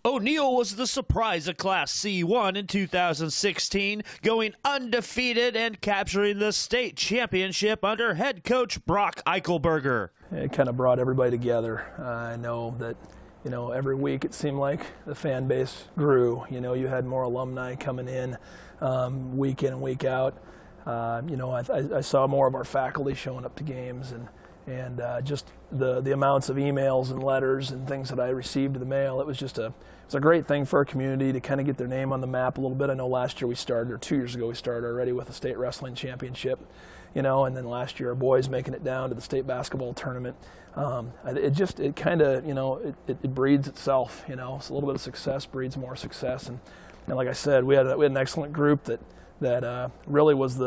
O'Neill was the surprise of Class C1 in 2016, going undefeated and capturing the state championship under head coach Brock Eichelberger. It kind of brought everybody together. I know that, every week it seemed like the fan base grew. You had more alumni coming in and week out. I saw more of our faculty showing up to games, and just the amounts of emails and letters and things that I received in the mail. It was a great thing for our community to kind of get their name on the map a little bit. I know last year we started, or 2 years ago we started already with the state wrestling championship, and then last year our boys making it down to the state basketball tournament. It kind of, it breeds itself. So a little bit of success breeds more success, and like I said, we had an excellent group that really was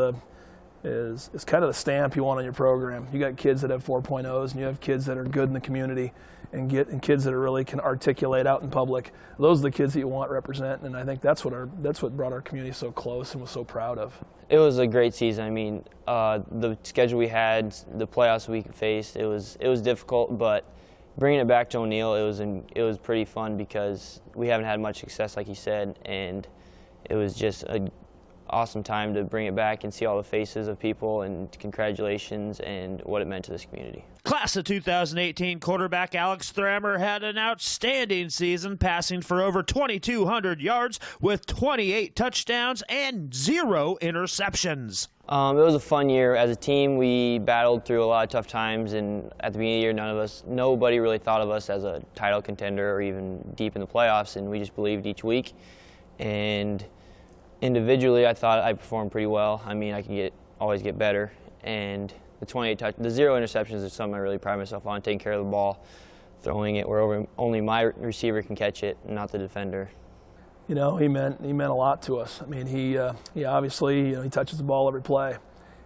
is kind of the stamp you want on your program. You got kids that have 4.0s, and you have kids that are good in the community, and kids that really can articulate out in public. Those are the kids that you want representing, and I think that's what brought our community so close and was so proud of. It was a great season. I mean, the schedule we had, the playoffs we faced, it was difficult, but bringing it back to O'Neill, it was pretty fun because we haven't had much success, like you said, and it was just an awesome time to bring it back and see all the faces of people, and congratulations and what it meant to this community. Class of 2018 quarterback Alex Thramer had an outstanding season, passing for over 2,200 yards with 28 touchdowns and 0 interceptions. It was a fun year. As a team, we battled through a lot of tough times, and at the beginning of the year, nobody really thought of us as a title contender or even deep in the playoffs, and we just believed each week. And individually, I thought I performed pretty well. I mean, I can always get better, and the 0 interceptions is something I really pride myself on, taking care of the ball, throwing it wherever only my receiver can catch it, not the defender. He meant a lot to us. I mean, he obviously, he touches the ball every play,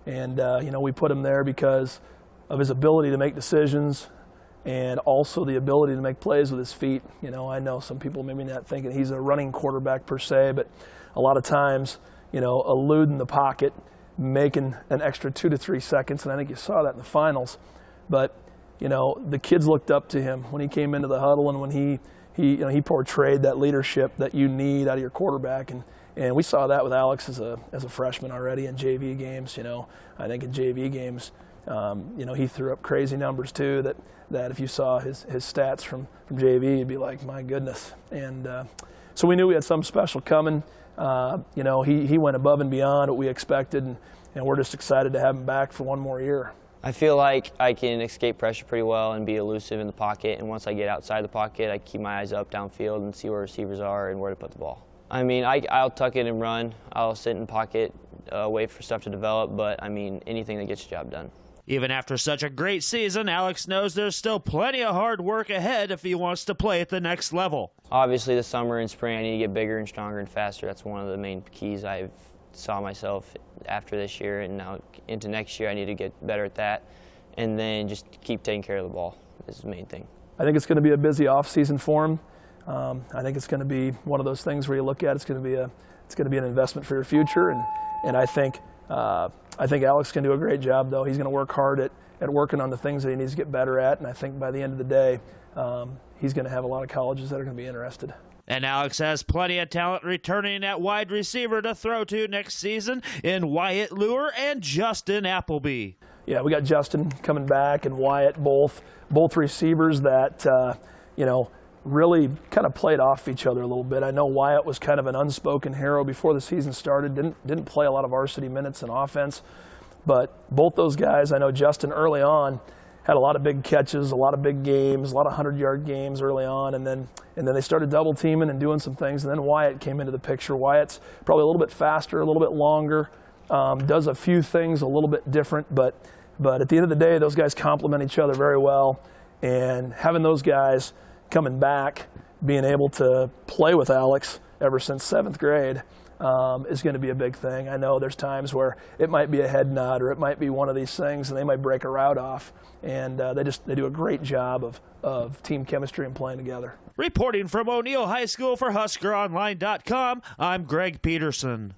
and we put him there because of his ability to make decisions, and also the ability to make plays with his feet. I know some people maybe not thinking he's a running quarterback per se, but a lot of times, eluding the pocket, making an extra 2 to 3 seconds, and I think you saw that in the finals. But the kids looked up to him when he came into the huddle, and when he portrayed that leadership that you need out of your quarterback, and we saw that with Alex as a freshman already in JV games. I think in JV games, he threw up crazy numbers too. That if you saw his stats from JV, you'd be like, my goodness. And so we knew we had something special coming. He went above and beyond what we expected, and we're just excited to have him back for one more year. I feel like I can escape pressure pretty well and be elusive in the pocket, and once I get outside the pocket, I keep my eyes up downfield and see where receivers are and where to put the ball. I mean, I'll tuck it and run. I'll sit in the pocket, wait for stuff to develop, but I mean, anything that gets the job done. Even after such a great season, Alex knows there's still plenty of hard work ahead if he wants to play at the next level. Obviously, this summer and spring, I need to get bigger and stronger and faster. That's one of the main keys I've saw myself after this year, and now into next year I need to get better at that, and then just keep taking care of the ball is the main thing. I think it's going to be a busy off-season for him. I think it's going to be one of those things where you look at it's going to be an investment for your future, and I think Alex can do a great job, though. He's going to work hard at working on the things that he needs to get better at, and I think by the end of the day, he's going to have a lot of colleges that are going to be interested. And Alex has plenty of talent returning at wide receiver to throw to next season in Wyatt Lure and Justin Appleby. Yeah, we got Justin coming back and Wyatt, both receivers that really kind of played off each other a little bit. I know Wyatt was kind of an unspoken hero before the season started, didn't play a lot of varsity minutes in offense, but both those guys, I know Justin early on had a lot of big catches, a lot of big games, a lot of 100-yard games early on, and then they started double teaming and doing some things, and then Wyatt came into the picture. Wyatt's probably a little bit faster, a little bit longer, does a few things a little bit different, but at the end of the day, those guys complement each other very well, and having those guys coming back, being able to play with Alex ever since 7th grade, is going to be a big thing. I know there's times where it might be a head nod or it might be one of these things, and they might break a route off, and they do a great job of team chemistry and playing together. Reporting from O'Neill High School for HuskerOnline.com, I'm Greg Peterson.